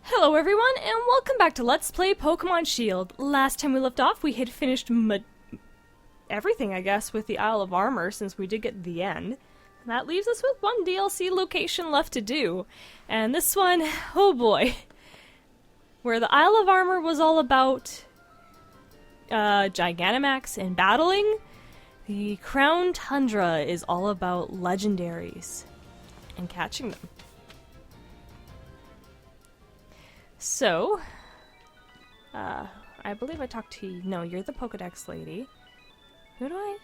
Hello everyone, and welcome back to Let's Play Pokemon Shield. Last time we left off, we had finished everything, I guess, with the Isle of Armor, since we did get to the end. And that leaves us with one DLC location left to do. And this one, oh boy. Where the Isle of Armor was all about Gigantamax and battling, the Crown Tundra is all about legendaries and catching them. So, I believe I talked to you. No, you're the Pokedex lady. Who do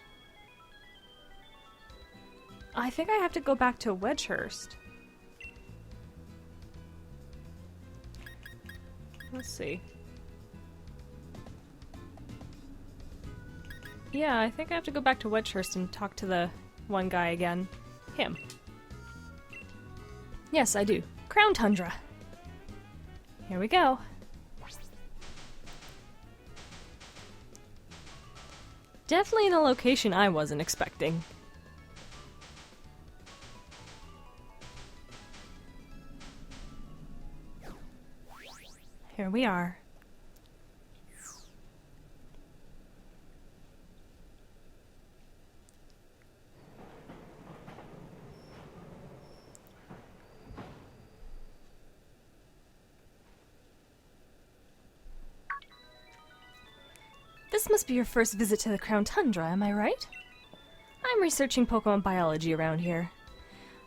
I think I have to go back to Wedgehurst. Let's see. Yeah, I think I have to go back to Wedgehurst and talk to the one guy again. Him. Yes, I do. Crown Tundra. Here we go. Definitely in a location I wasn't expecting. Here we are. This must be your first visit to the Crown Tundra, am I right? I'm researching Pokemon biology around here.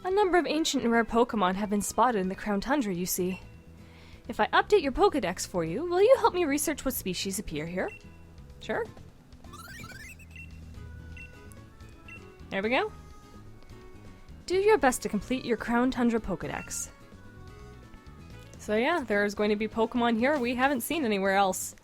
A number of ancient and rare Pokemon have been spotted in the Crown Tundra, you see. If I update your Pokedex for you, will you help me research what species appear here? Sure. There we go. Do your best to complete your Crown Tundra Pokedex. So yeah, there's going to be Pokemon here we haven't seen anywhere else.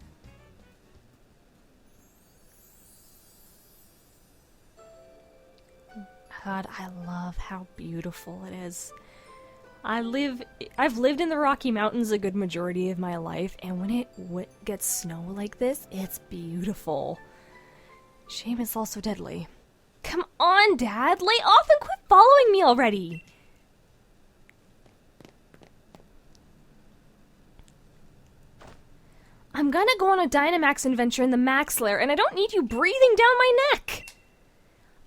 God, I love how beautiful it is. I've lived in the Rocky Mountains a good majority of my life, and when it gets snow like this, it's beautiful. Shame it's also deadly. Come on, Dad! Lay off and quit following me already! I'm gonna go on a Dynamax adventure in the Max Lair, and I don't need you breathing down my neck!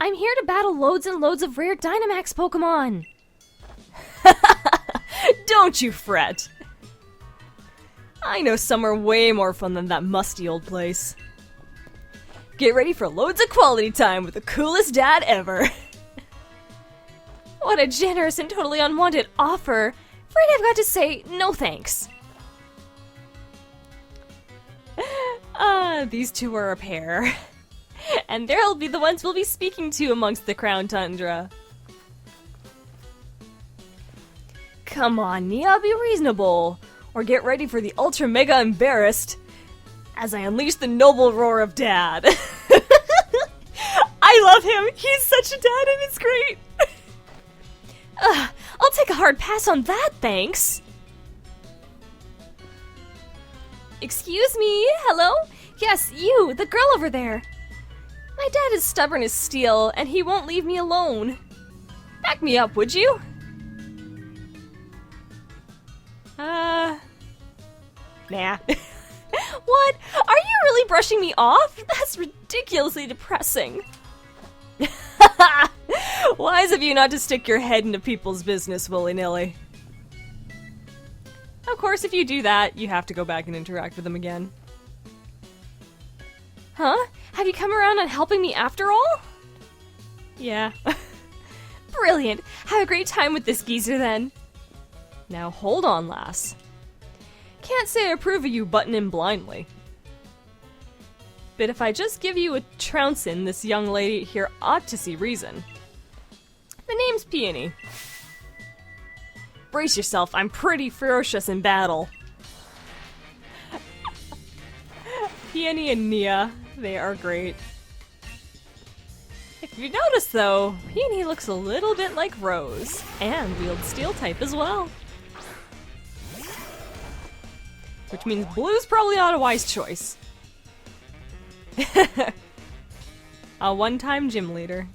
I'm here to battle loads and loads of rare Dynamax Pokemon! Don't you fret! I know somewhere way more fun than that musty old place. Get ready for loads of quality time with the coolest dad ever! What a generous and totally unwanted offer! Afraid I've got to say no thanks. These two are a pair. And they'll be the ones we'll be speaking to amongst the Crown Tundra. Come on, Nia, be reasonable. Or get ready for the ultra mega embarrassed as I unleash the noble roar of Dad. I love him. He's such a dad and it's great. I'll take a hard pass on that, thanks. Excuse me, hello? Yes, you, the girl over there. My dad is stubborn as steel, and he won't leave me alone. Back me up, would you? Nah. What? Are you really brushing me off? That's ridiculously depressing. Wise of you not to stick your head into people's business willy-nilly. Of course, if you do that, you have to go back and interact with them again. Huh? Have you come around on helping me after all? Yeah. Brilliant. Have a great time with this geezer then. Now hold on, lass. Can't say I approve of you butting in blindly. But if I just give you a trouncing, this young lady here ought to see reason. The name's Peony. Brace yourself, I'm pretty ferocious in battle. Peony and Nia, they are great. If you notice though, Peony looks a little bit like Rose, and wields Steel type as well. Which means Blue's probably not a wise choice. A one-time gym leader.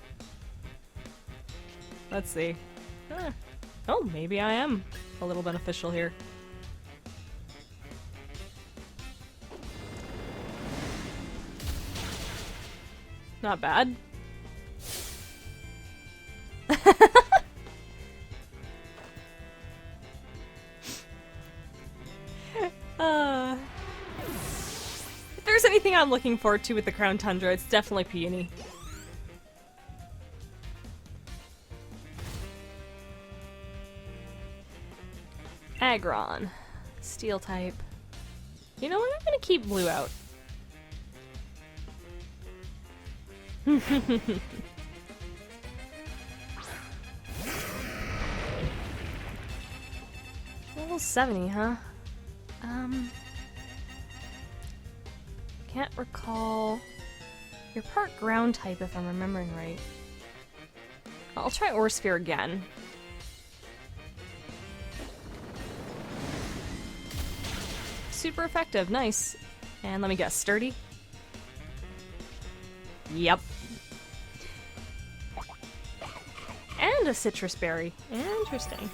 Let's see. Oh, maybe I am a little beneficial here. Not bad. If there's anything I'm looking forward to with the Crown Tundra, it's definitely Peony. Aggron. Steel type. You know what? I'm gonna keep blue out. Level 70, huh? Can't recall. You're part ground type if I'm remembering right. I'll try Ore Sphere again. Super effective, nice. And let me guess, sturdy? Yep. And a citrus berry. Interesting.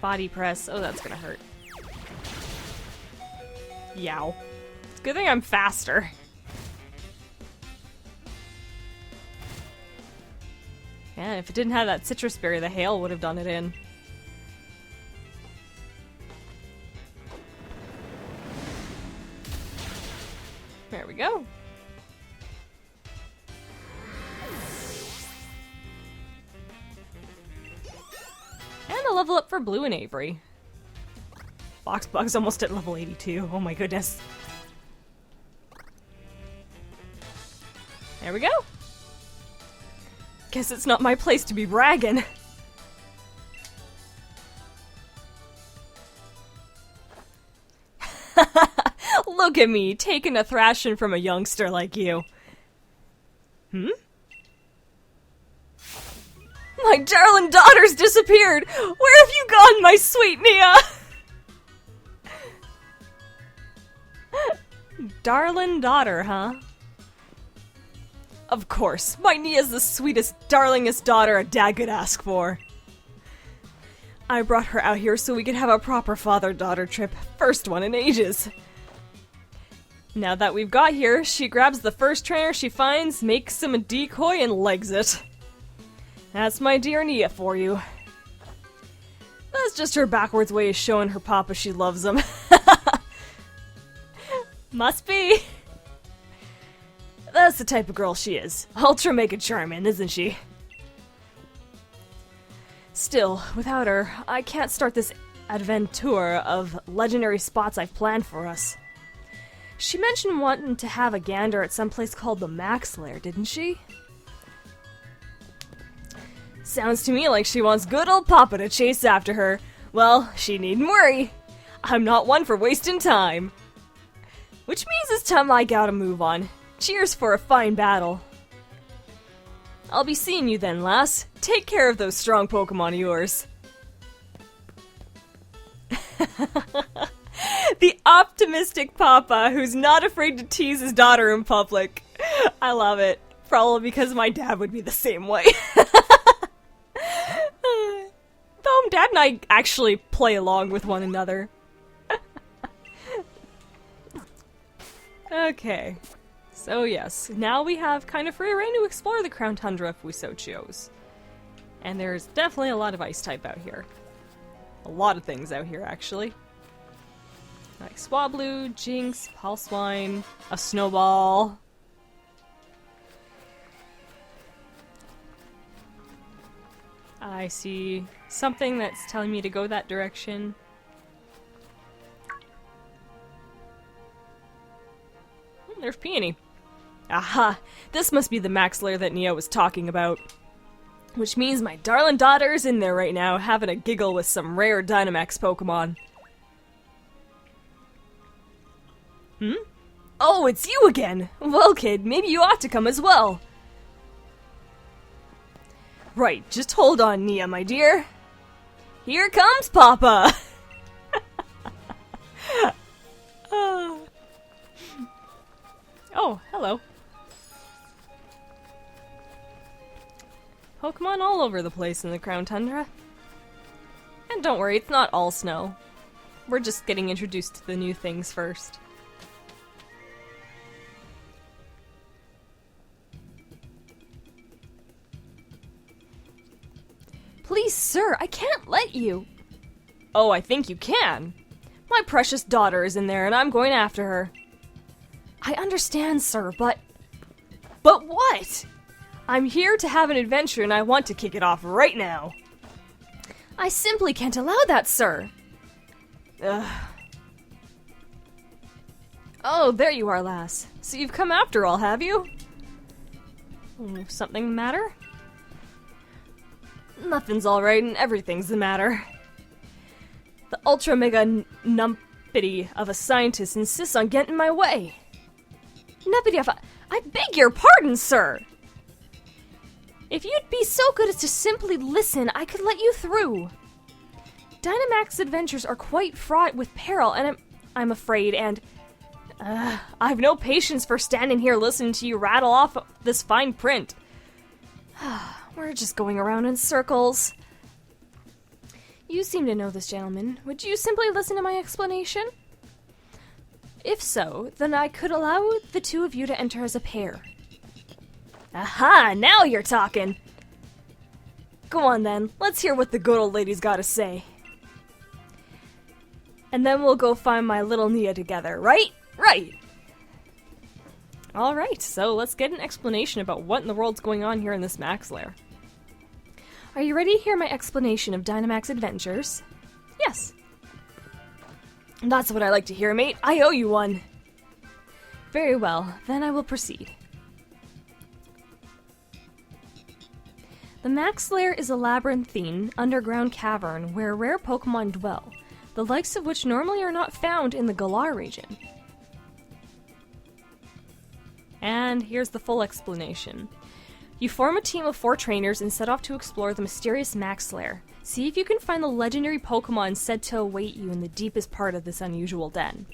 Body press. Oh, that's gonna hurt. Yow. It's a good thing I'm faster. Yeah, if it didn't have that citrus berry, the hail would have done it in. There we go. And a level up for Blue and Avery. Boxbug's almost at level 82. Oh my goodness. There we go. Guess it's not my place to be bragging. Look at me, taking a thrashing from a youngster like you. Hmm? My darling daughter's disappeared! Where have you gone, my sweet Nia? Darling daughter, huh? Of course, my Nia's the sweetest, darlingest daughter a dad could ask for. I brought her out here so we could have a proper father-daughter trip. First one in ages. Now that we've got here, she grabs the first trainer she finds, makes him a decoy, and legs it. That's my dear Nia for you. That's just her backwards way of showing her papa she loves him. Must be. That's the type of girl she is. Ultra mega charming, isn't she? Still, without her, I can't start this adventure of legendary spots I've planned for us. She mentioned wanting to have a gander at some place called the Max Lair, didn't she? Sounds to me like she wants good old Papa to chase after her. Well, she needn't worry. I'm not one for wasting time. Which means it's time I gotta move on. Cheers for a fine battle. I'll be seeing you then, lass. Take care of those strong Pokemon of yours. The optimistic papa who's not afraid to tease his daughter in public. I love it. Probably because my dad would be the same way. Though Dad and I actually play along with one another. Okay. So yes, now we have kind of free reign to explore the Crown Tundra if we so choose. And there's definitely a lot of ice type out here. A lot of things out here, actually. Like Swablu, Jinx, Pulsewine, a Snowball. I see something that's telling me to go that direction. There's Peony. Aha! This must be the Max Lair that Nia was talking about. Which means my darling daughter's in there right now, having a giggle with some rare Dynamax Pokemon. Hmm? Oh, it's you again! Well, kid, maybe you ought to come as well. Right, just hold on, Nia, my dear. Here comes Papa! Oh, hello. Pokemon all over the place in the Crown Tundra. And don't worry, it's not all snow. We're just getting introduced to the new things first. Please, sir, I can't let you. Oh, I think you can. My precious daughter is in there, and I'm going after her. I understand, sir, but... But what? I'm here to have an adventure, and I want to kick it off right now. I simply can't allow that, sir. Ugh. Oh, there you are, lass. So you've come after all, have you? Something the matter? Nothing's alright and everything's the matter. The ultra-mega numpity of a scientist insists on getting in my way. Numpity of a... I beg your pardon, sir! If you'd be so good as to simply listen, I could let you through. Dynamax's adventures are quite fraught with peril, and I'm afraid, and... I've no patience for standing here listening to you rattle off this fine print. We're just going around in circles. You seem to know this gentleman. Would you simply listen to my explanation? If so, then I could allow the two of you to enter as a pair. Aha! Now you're talking! Go on then, let's hear what the good old lady's gotta say. And then we'll go find my little Nia together, right? Right! Alright, so let's get an explanation about what in the world's going on here in this Max Lair. Are you ready to hear my explanation of Dynamax adventures? Yes. That's what I like to hear, mate. I owe you one. Very well, then I will proceed. The Max Lair is a labyrinthine, underground cavern where rare Pokemon dwell, the likes of which normally are not found in the Galar region. And here's the full explanation. You form a team of 4 trainers and set off to explore the mysterious Max Lair. See if you can find the legendary Pokemon said to await you in the deepest part of this unusual den.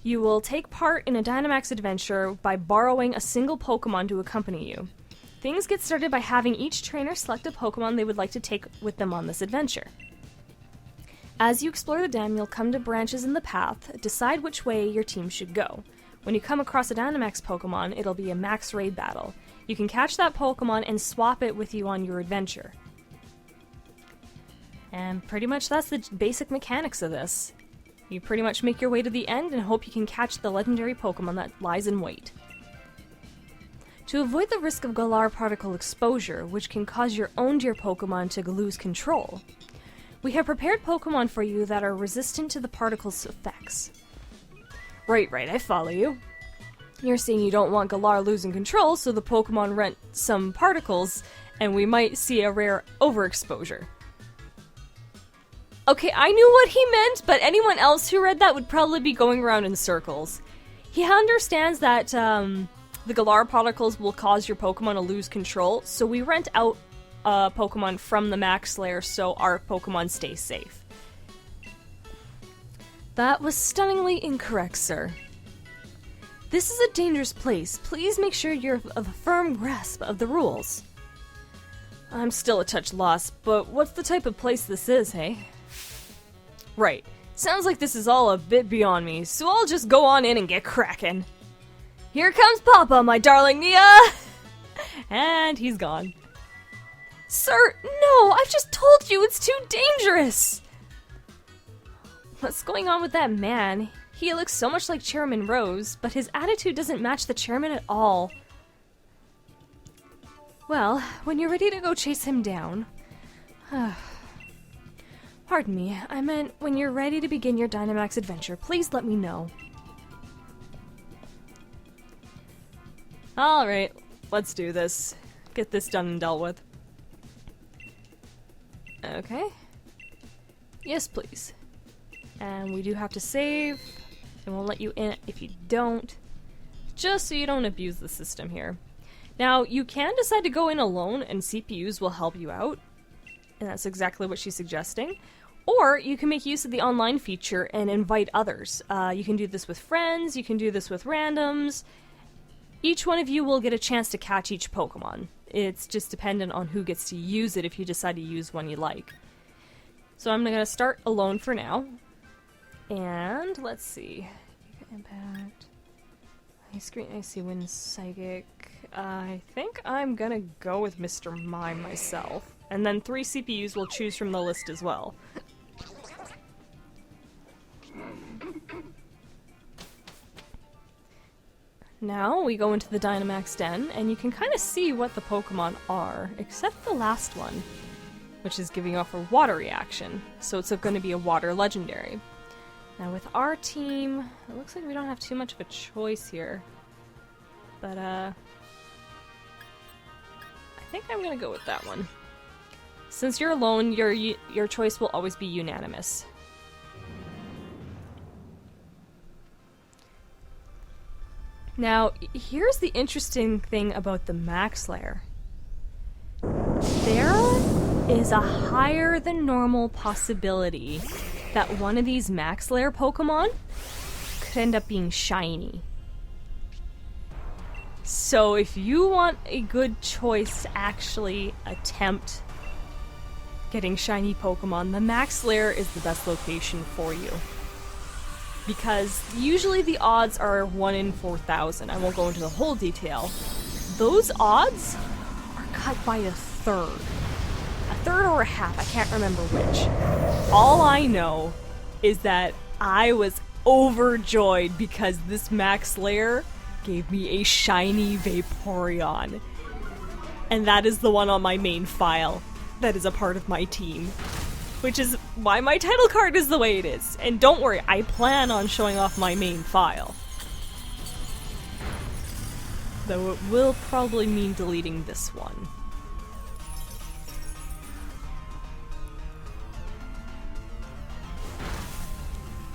You will take part in a Dynamax adventure by borrowing a single Pokemon to accompany you. Things get started by having each trainer select a Pokemon they would like to take with them on this adventure. As you explore the den, you'll come to branches in the path. Decide which way your team should go. When you come across a Dynamax Pokemon, it'll be a max raid battle. You can catch that Pokemon and swap it with you on your adventure. And pretty much that's the basic mechanics of this. You pretty much make your way to the end and hope you can catch the legendary Pokemon that lies in wait. To avoid the risk of Galar particle exposure, which can cause your own dear Pokemon to lose control, we have prepared Pokemon for you that are resistant to the particle's effects. Right, I follow you. You're saying you don't want Galar losing control, so the Pokemon rent some particles, and we might see a rare overexposure. Okay, I knew what he meant, but anyone else who read that would probably be going around in circles. He understands that the Galar particles will cause your Pokemon to lose control, so we rent out Pokemon from the Max Lair so our Pokemon stay safe. That was stunningly incorrect, sir. This is a dangerous place. Please make sure you're of a firm grasp of the rules. I'm still a touch lost, but what's the type of place this is, hey? Right. Sounds like this is all a bit beyond me, so I'll just go on in and get cracking. Here comes Papa, my darling Nia! And he's gone. Sir, no! I've just told you it's too dangerous! What's going on with that man? He looks so much like Chairman Rose, but his attitude doesn't match the chairman at all. Well, when you're ready to go chase him down... Pardon me, I meant when you're ready to begin your Dynamax adventure, please let me know. Alright, let's do this. Get this done and dealt with. Okay. Yes, please. And we do have to save. It won't let you in if you don't. Just so you don't abuse the system here. Now, you can decide to go in alone and CPUs will help you out. And that's exactly what she's suggesting. Or you can make use of the online feature and invite others. You can do this with friends, you can do this with randoms. Each one of you will get a chance to catch each Pokemon. It's just dependent on who gets to use it if you decide to use one you like. So I'm going to start alone for now. And let's see. Impact. Icy Wind, Psychic. I think I'm gonna go with Mr. Mime myself. and then 3 CPUs will choose from the list as well. Now we go into the Dynamax Den, and you can kind of see what the Pokemon are, except the last one, which is giving off a water reaction, so it's going to be a water legendary. Now with our team, it looks like we don't have too much of a choice here, but I think I'm going to go with that one. Since you're alone, your choice will always be unanimous. Now, here's the interesting thing about the Max Lair. There is a higher than normal possibility that one of these Max Lair Pokemon could end up being shiny. So if you want a good choice to actually attempt getting shiny Pokemon, the Max Lair is the best location for you. Because usually the odds are 1 in 4,000. I won't go into the whole detail. Those odds are cut by a third. A third or a half, I can't remember which. All I know is that I was overjoyed because this Max Lair gave me a shiny Vaporeon. And that is the one on my main file that is a part of my team. Which is why my title card is the way it is. And don't worry, I plan on showing off my main file. Though it will probably mean deleting this one.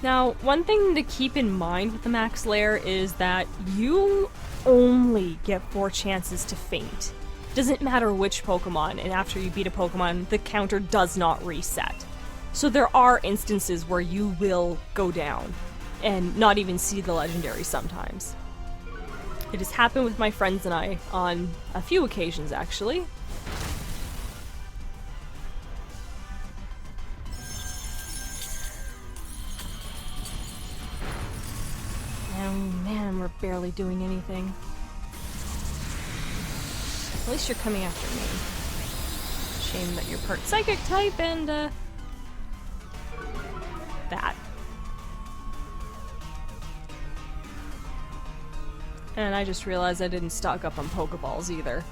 Now, one thing to keep in mind with the Max Lair is that you only get 4 chances to faint. Doesn't matter which Pokemon, and after you beat a Pokemon, the counter does not reset. So there are instances where you will go down and not even see the legendary sometimes. It has happened with my friends and I on a few occasions, actually. Oh man, we're barely doing anything. At least you're coming after me. Shame that you're part psychic type and, that. And I just realized I didn't stock up on Pokeballs either.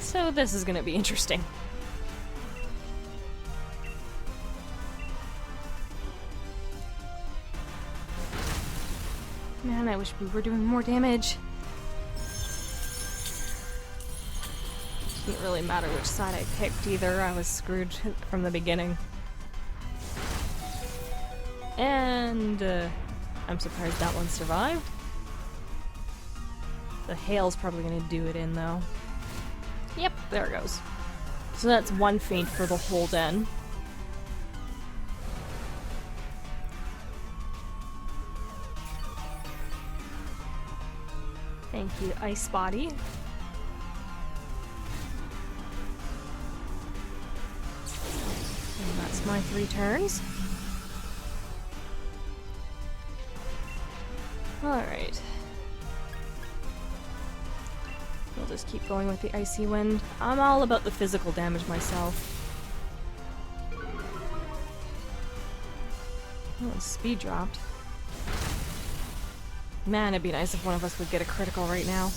So this is gonna be interesting. Man, I wish we were doing more damage. Didn't really matter which side I picked either, I was screwed from the beginning. And I'm surprised that one survived. The hail's probably gonna do it in though. Yep, there it goes. So that's 1 faint for the whole den. Thank you, Ice Body. And that's my 3 turns. Alright. We'll just keep going with the Icy Wind. I'm all about the physical damage myself. Oh, speed dropped. Man, it'd be nice if one of us would get a critical right now.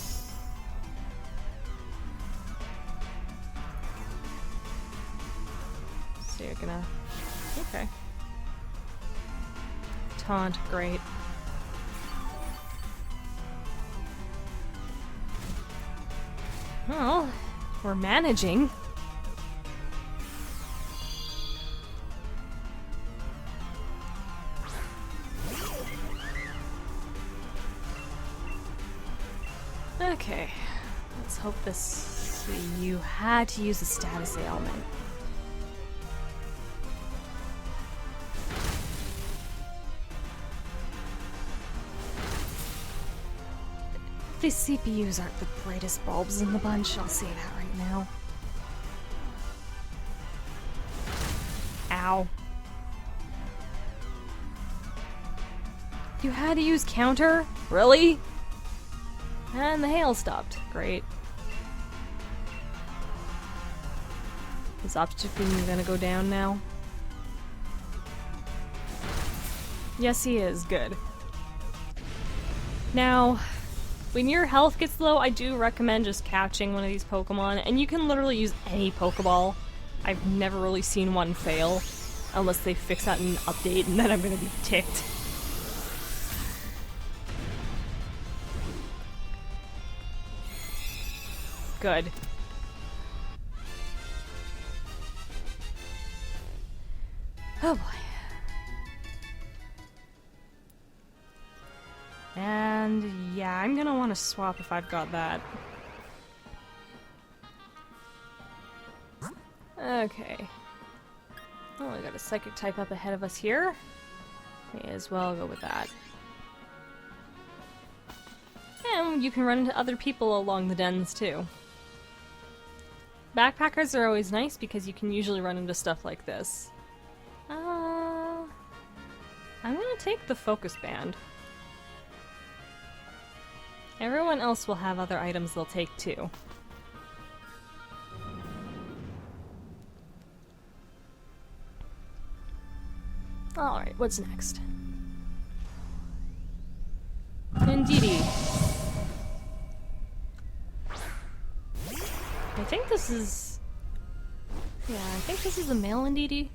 So you're gonna... Okay. Taunt, great. Well, we're managing. Okay, let's hope this... You had to use a status ailment. These CPUs aren't the brightest bulbs in the bunch, I'll say that right now. Ow. You had to use counter? Really? And the hail stopped. Great. Is Obstagoon gonna go down now? Yes, he is. Good. Now, when your health gets low, I do recommend just catching one of these Pokemon, and you can literally use any Pokeball. I've never really seen one fail, unless they fix that in an update, and then I'm gonna be ticked. Good. Oh boy. And yeah, I'm gonna want to swap if I've got that. Okay. Oh, we got a psychic type up ahead of us here. May as well go with that. And you can run into other people along the dens too. Backpackers are always nice because you can usually run into stuff like this. I'm gonna take the focus band. Everyone else will have other items they'll take too. Alright, what's next? Indeedee. I think this is... Yeah, I think this is a male Indeedee.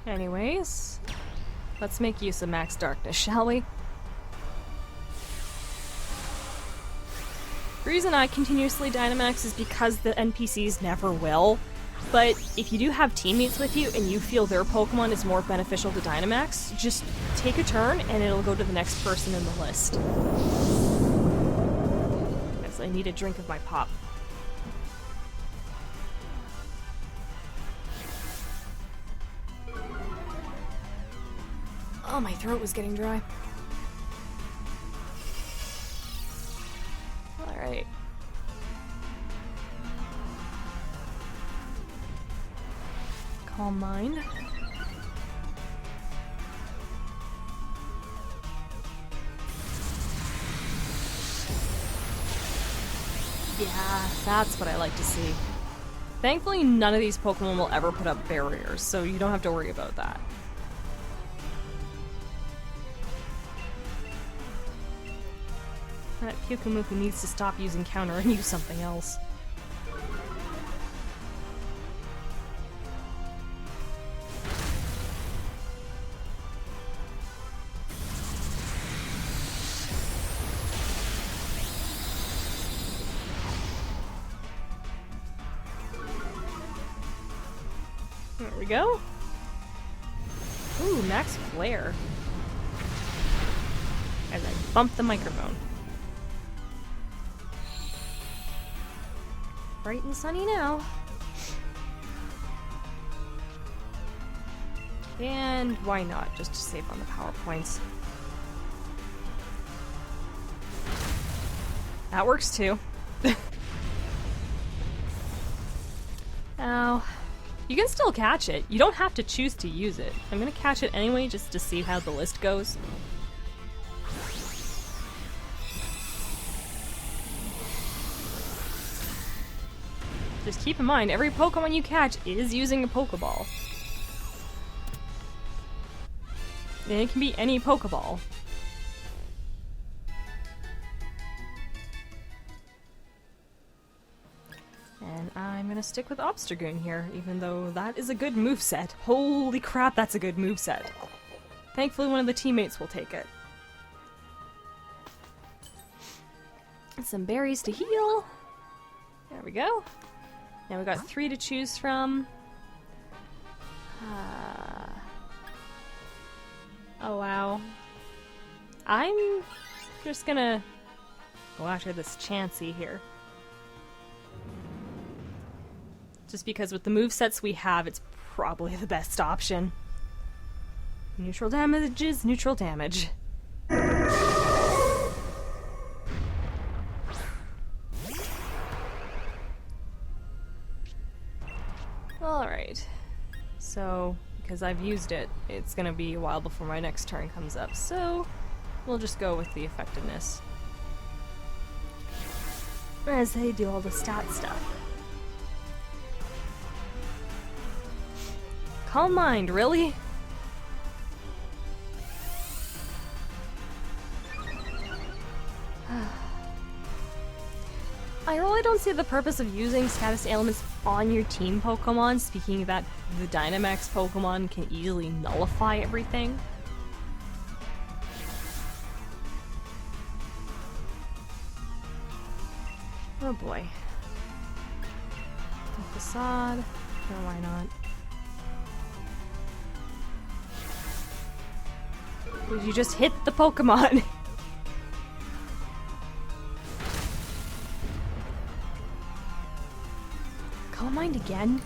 Anyways, let's make use of Max Darkness, shall we? The reason I continuously Dynamax is because the NPCs never will. But if you do have teammates with you and you feel their Pokemon is more beneficial to Dynamax, just take a turn and it'll go to the next person in the list. Guess I need a drink of my pop. Oh, my throat was getting dry. Alright. Calm mind. Yeah, that's what I like to see. Thankfully, none of these Pokemon will ever put up barriers, so you don't have to worry about that. That Pyukumuku needs to stop using counter and use something else. There we go. Ooh, Max Lair. As I bump the microphone. Bright and sunny now. And why not? Just to save on the power points. That works too. Now, you can still catch it. You don't have to choose to use it. I'm gonna catch it anyway just to see how the list goes. Just keep in mind, every Pokemon you catch is using a Pokeball. And it can be any Pokeball. And I'm gonna stick with Obstagoon here, even though that is a good moveset. Holy crap, that's a good moveset. Thankfully, one of the teammates will take it. Some berries to heal. There we go. Now we got 3 to choose from. Oh wow. I'm just gonna go after this Chansey here. Just because with the movesets we have, it's probably the best option. Neutral damage is neutral damage. Alright. So, because as I've used it, it's gonna be a while before my next turn comes up, so we'll just go with the effectiveness. As they do all the stat stuff. Calm mind, really? I really don't see the purpose of using status ailments on your team Pokemon, speaking that the Dynamax Pokemon can easily nullify everything. Oh boy. Facade. No, why not? Would you just hit the Pokemon? Calm mind again?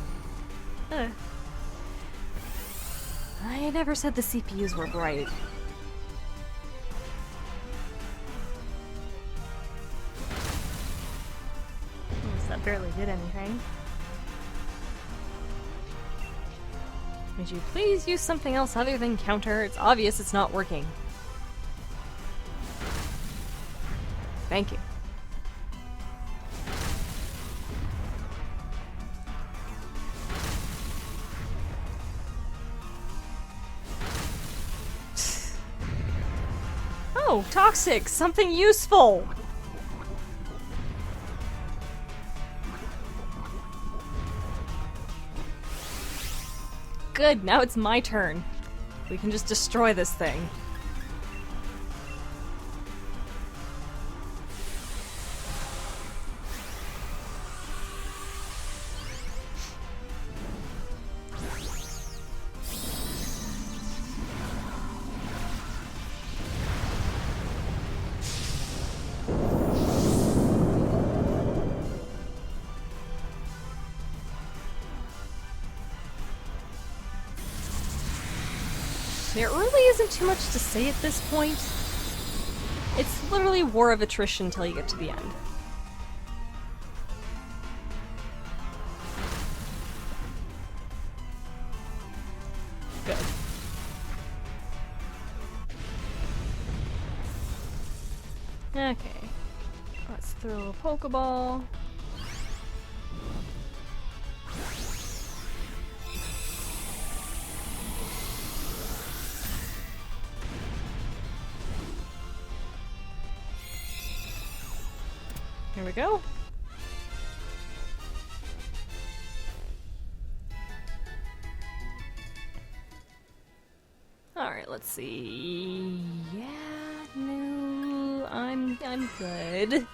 I never said the CPUs were bright. That barely did anything. Would you please use something else other than counter? It's obvious it's not working. Thank you. Oh, toxic! Something useful! Good, now it's my turn. We can just destroy this thing. There really isn't too much to say at this point. It's literally war of attrition until you get to the end. Good. Okay. Let's throw a Pokeball. Here we go. Alright, let's see. Yeah, no, I'm good.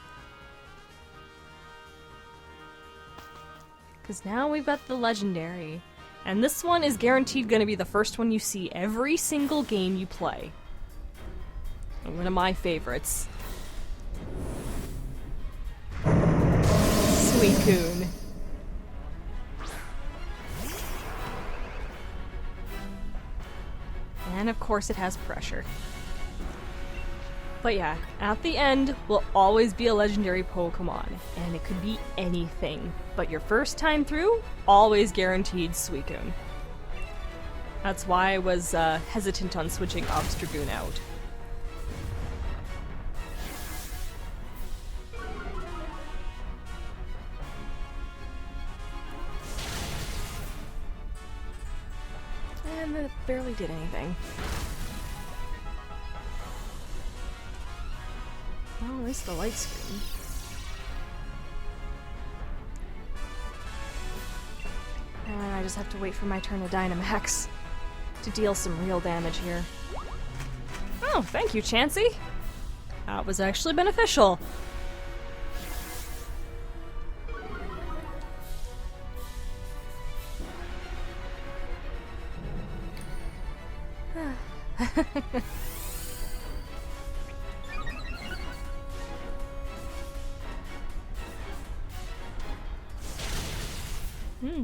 Because now we've got the legendary. And this one is guaranteed going to be the first one you see every single game you play. One of my favorites. Suicune. And of course it has pressure. But yeah, at the end will always be a legendary Pokemon, and it could be anything. But your first time through, always guaranteed Suicune. That's why I was hesitant on switching Obstagoon out. And it barely did anything. Well, at least the light screen. And I just have to wait for my turn to Dynamax to deal some real damage here. Oh, thank you, Chansey! That was actually beneficial.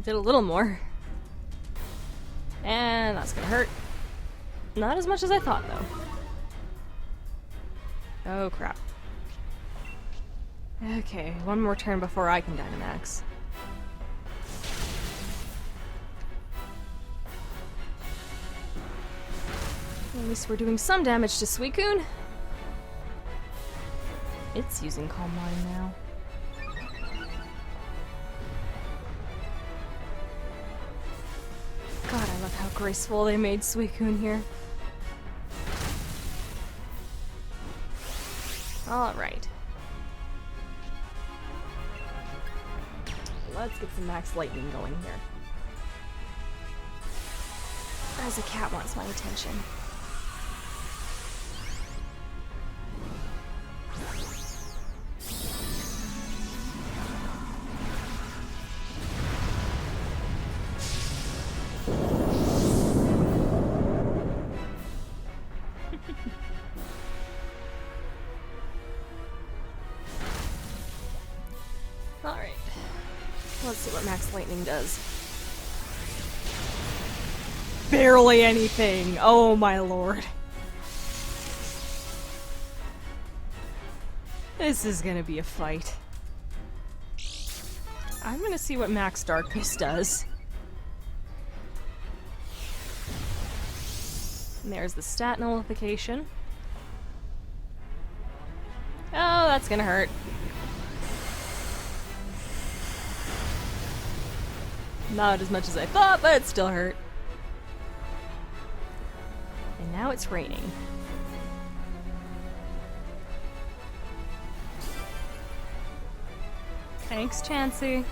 Did a little more. And that's gonna hurt. Not as much as I thought, though. Oh, crap. Okay, one more turn before I can Dynamax. At least we're doing some damage to Suicune. It's using Calm Mind now. God, I love how graceful they made Suicune here. Alright. Let's get some Max Lightning going here. As a cat wants my attention. Alright. Let's see what Max Lightning does. Barely anything! Oh my lord. This is gonna be a fight. I'm gonna see what Max Darkness does. And there's the stat nullification. Oh, that's gonna hurt. Not as much as I thought, but it still hurt. And now it's raining. Thanks, Chansey.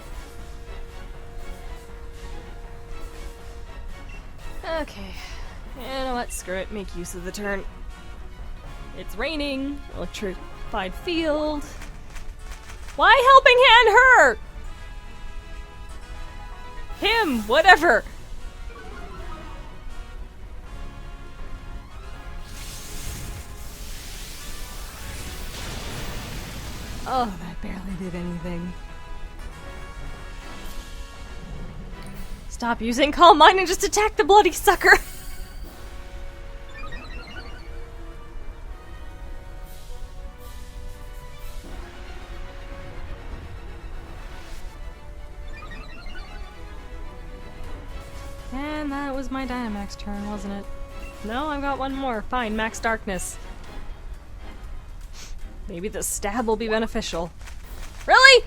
Okay. You know what? Screw it. Make use of the turn. It's raining. Electrified field. Why helping hand her? Him, whatever. Oh, that barely did anything. Stop using Calm Mind and just attack the bloody sucker. And that was my Dynamax turn, wasn't it? No, I've got one more. Fine, Max Darkness. Maybe the stab will be beneficial. Really?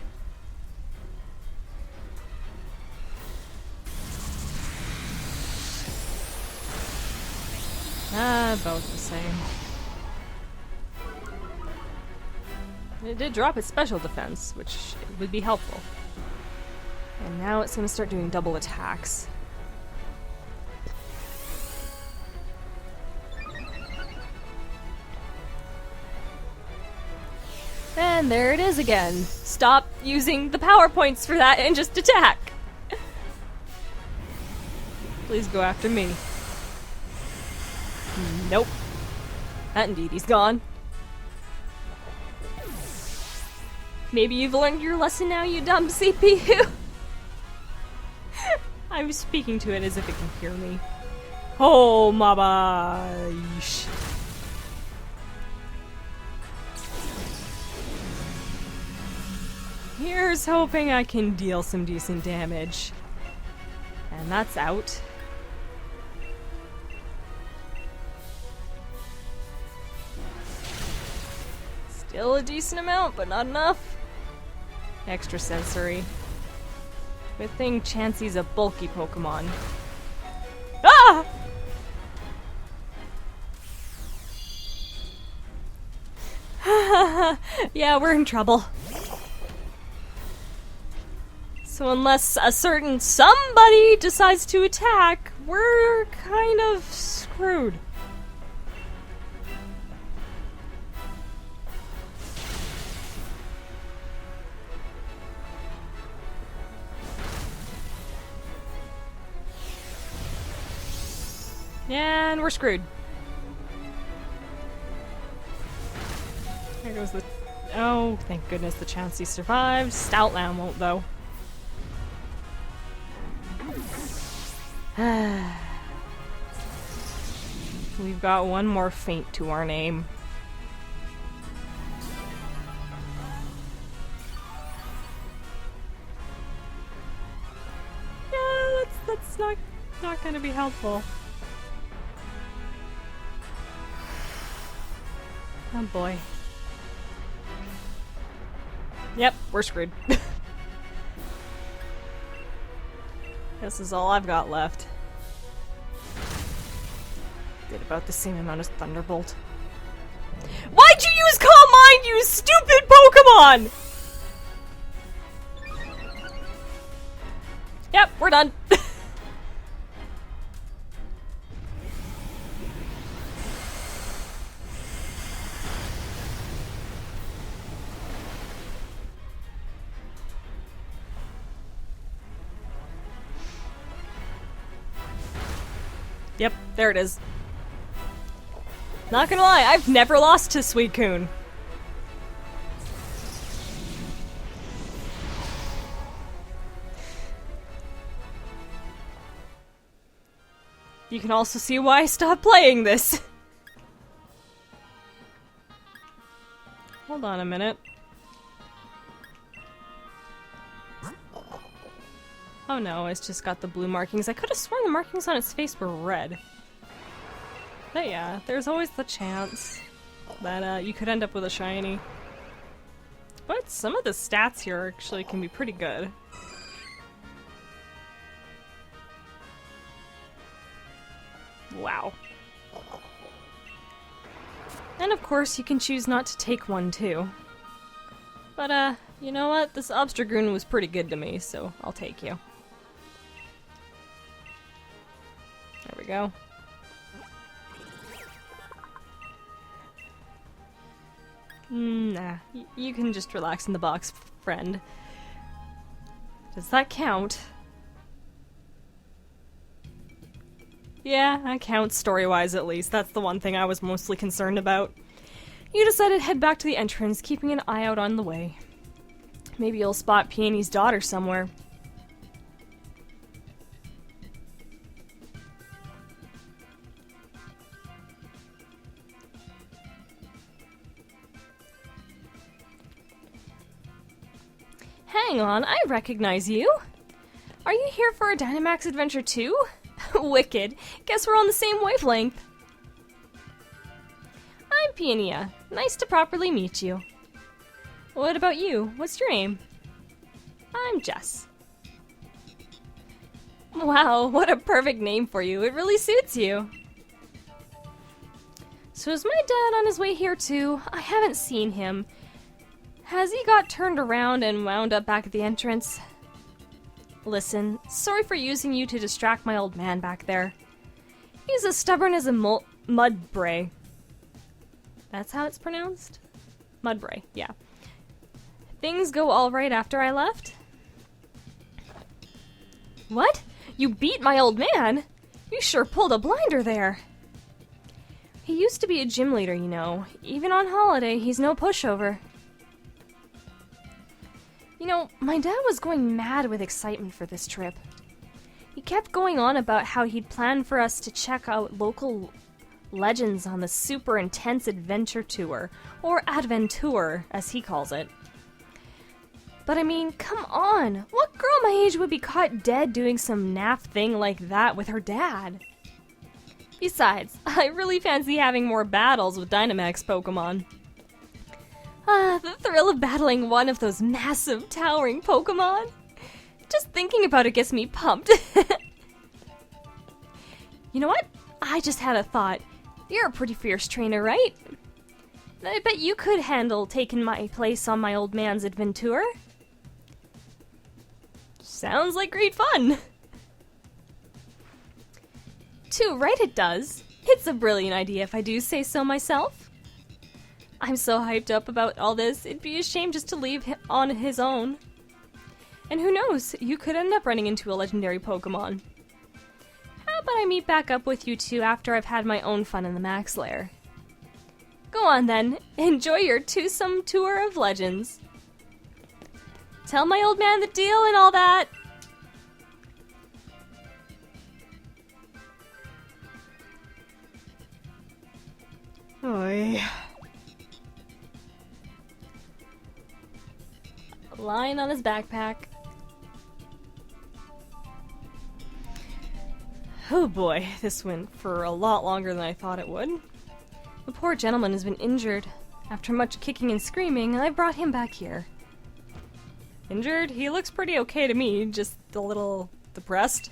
Both the same. It did drop its special defense, which would be helpful. And now it's gonna start doing double attacks. And there it is again. Stop using the power points for that and just attack. Please go after me. Nope. That indeed, he's gone. Maybe you've learned your lesson now, you dumb CPU. I'm speaking to it as if it can hear me. Oh, mabash. Here's hoping I can deal some decent damage. And that's out. Still a decent amount, but not enough. Extra sensory. Good thing Chansey's a bulky Pokemon. Ah! Yeah, we're in trouble. So unless a certain somebody decides to attack, we're kind of screwed. And we're screwed. There goes the... Oh, thank goodness the Chansey survived. Stoutland won't, though. We've got one more feint to our name. Yeah, that's not gonna be helpful. Oh boy. Yep, we're screwed. This is all I've got left. Did about the same amount as Thunderbolt. Why'd you use Calm Mind, you stupid Pokemon?! Yep, we're done. Yep, there it is. Not gonna lie, I've never lost to Suicune. You can also see why I stopped playing this. Hold on a minute. Oh no, it's just got the blue markings. I could have sworn the markings on its face were red. But yeah, there's always the chance that you could end up with a shiny. But some of the stats here actually can be pretty good. Wow. And of course, you can choose not to take one too. But you know what? This Obstagoon was pretty good to me, so I'll take you. There we go. Nah, you can just relax in the box, friend. Does that count? Yeah, that counts story-wise at least. That's the one thing I was mostly concerned about. You decided to head back to the entrance, keeping an eye out on the way. Maybe you'll spot Peony's daughter somewhere. Hang on, I recognize you. Are you here for a Dynamax adventure too? Wicked. Guess we're on the same wavelength. I'm Peonia. Nice to properly meet you. What about you? What's your name? I'm Jess. Wow, what a perfect name for you. It really suits you. So is my dad on his way here too? I haven't seen him. Has he got turned around and wound up back at the entrance? Listen, sorry for using you to distract my old man back there. He's as stubborn as a mudbray. That's how it's pronounced? Mudbray, yeah. Things go all right after I left? What? You beat my old man? You sure pulled a blinder there. He used to be a gym leader, you know. Even on holiday, he's no pushover. You know, my dad was going mad with excitement for this trip. He kept going on about how he'd planned for us to check out local legends on the super intense adventure tour, or Adventure, as he calls it. But I mean, come on! What girl my age would be caught dead doing some naff thing like that with her dad? Besides, I really fancy having more battles with Dynamax Pokemon. The thrill of battling one of those massive, towering Pokemon. Just thinking about it gets me pumped. You know what? I just had a thought. You're a pretty fierce trainer, right? I bet you could handle taking my place on my old man's adventure. Sounds like great fun. Too right it does. It's a brilliant idea if I do say so myself. I'm so hyped up about all this, it'd be a shame just to leave him on his own. And who knows, you could end up running into a legendary Pokemon. How about I meet back up with you two after I've had my own fun in the Max Lair? Go on then, enjoy your twosome tour of legends. Tell my old man the deal and all that. Oy. Lying on his backpack. Oh boy, this went for a lot longer than I thought it would. The poor gentleman has been injured. After much kicking and screaming, I brought him back here. Injured? He looks pretty okay to me, just a little depressed.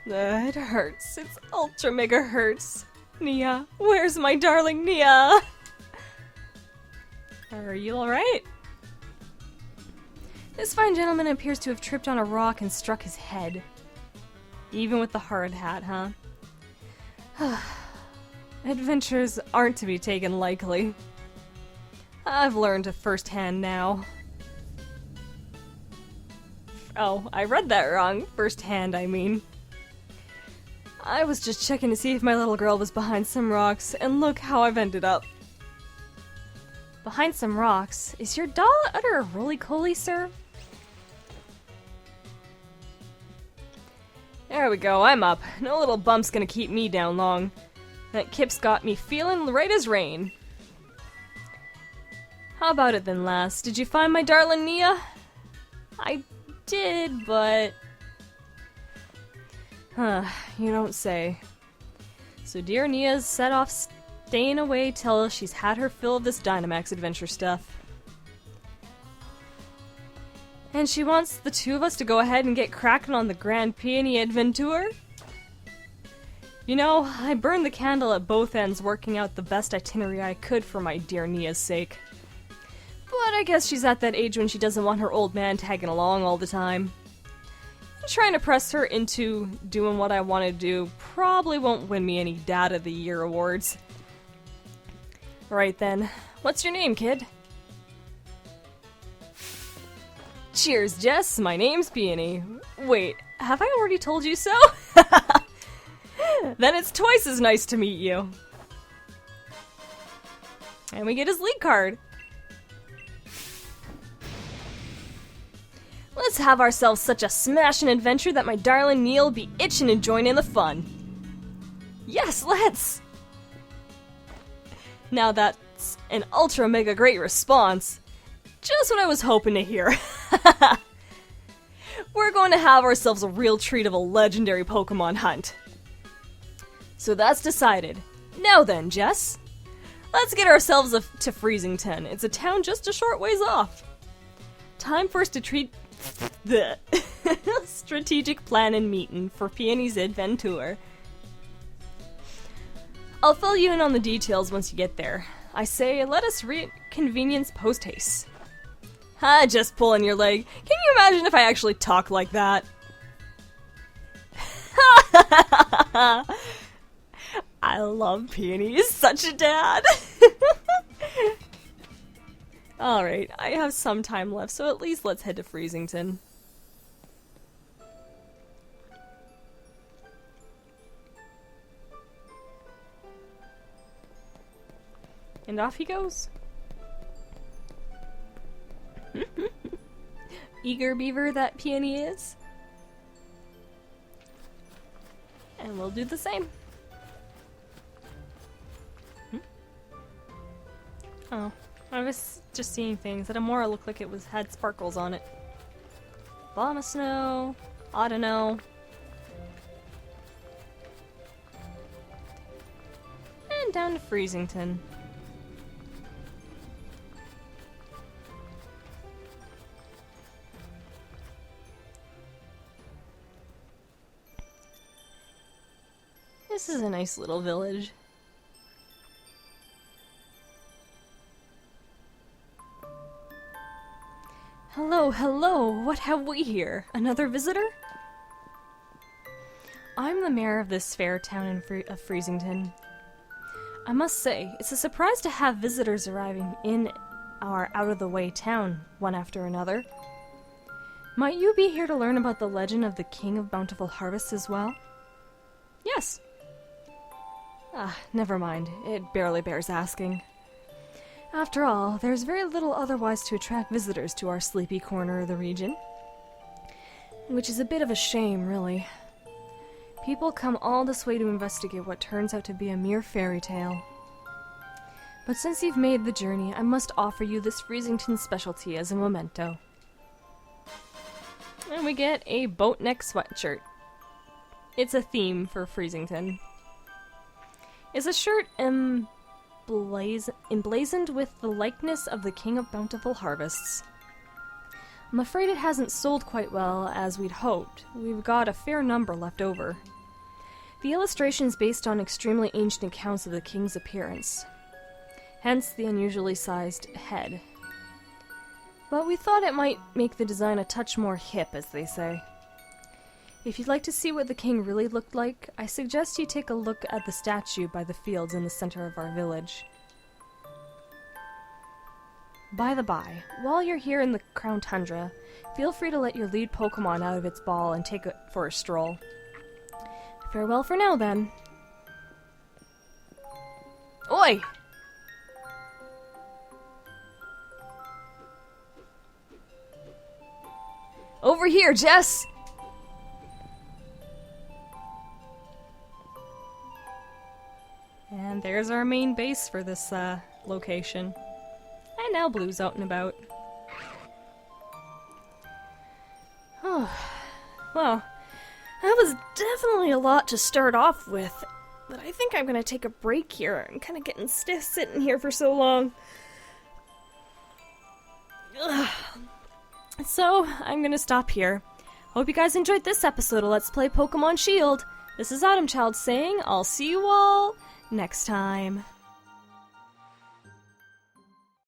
It hurts. It's ultra mega hurts. Nia, where's my darling Nia? Are you alright? This fine gentleman appears to have tripped on a rock and struck his head. Even with the hard hat, huh? Adventures aren't to be taken lightly. I've learned firsthand now. Oh, I read that wrong. Firsthand, I mean. I was just checking to see if my little girl was behind some rocks, and look how I've ended up. Behind some rocks? Is your doll utter a roly-coly, sir? There we go, I'm up. No little bump's gonna keep me down long. That kip's got me feeling right as rain. How about it then, lass? Did you find my darling Nia? I did, but... you don't say. So dear Nia's set off staying away till she's had her fill of this Dynamax adventure stuff. And she wants the two of us to go ahead and get cracking on the Grand Peony Adventure? You know, I burned the candle at both ends working out the best itinerary I could for my dear Nia's sake. But I guess she's at that age when she doesn't want her old man tagging along all the time. Trying to press her into doing what I want to do probably won't win me any Dad of the Year awards. Right then, what's your name, kid? Cheers, Jess. My name's Peony. Wait, have I already told you so? Then it's twice as nice to meet you. And we get his lead card. Let's have ourselves such a smashing adventure that my darling Neil'll be itching to join in the fun. Yes, let's! Now that's an ultra mega great response. Just what I was hoping to hear. We're going to have ourselves a real treat of a legendary Pokemon hunt. So that's decided. Now then, Jess. Let's get ourselves to Freezington. It's a town just a short ways off. Time for us to treat the strategic plan and meeting for Peony's adventure. I'll fill you in on the details once you get there. I say, let us reconvenience post-haste. Just pulling your leg. Can you imagine if I actually talk like that? I love Peony. He's such a dad. Alright, I have some time left, so at least let's head to Freezington. And off he goes. Eager beaver that Peony is. And we'll do the same. Oh. I was just seeing things. That Amora looked like it had sparkles on it. Abomasnow, Audino. And down to Freezington. This is a nice little village. Hello, hello, what have we here? Another visitor? I'm the mayor of this fair town of Freezington. I must say, it's a surprise to have visitors arriving in our out-of-the-way town, one after another. Might you be here to learn about the legend of the King of Bountiful Harvests as well? Yes. Never mind, it barely bears asking. After all, there's very little otherwise to attract visitors to our sleepy corner of the region. Which is a bit of a shame, really. People come all this way to investigate what turns out to be a mere fairy tale. But since you've made the journey, I must offer you this Freezington specialty as a memento. And we get a boat neck sweatshirt. It's a theme for Freezington. Is a shirt emblazoned with the likeness of the King of Bountiful Harvests. I'm afraid it hasn't sold quite well as we'd hoped. We've got a fair number left over. The illustration is based on extremely ancient accounts of the king's appearance, hence the unusually sized head. But we thought it might make the design a touch more hip, as they say. If you'd like to see what the king really looked like, I suggest you take a look at the statue by the fields in the center of our village. By the by, while you're here in the Crown Tundra, feel free to let your lead Pokemon out of its ball and take it for a stroll. Farewell for now, then. Oi! Over here, Jess! And there's our main base for this location. And now Blue's out and about. Oh, well, that was definitely a lot to start off with, but I think I'm gonna take a break here. I'm kind of getting stiff sitting here for so long. Ugh. So, I'm gonna stop here. Hope you guys enjoyed this episode of Let's Play Pokemon Shield. This is Autumn Child saying I'll see you all next time.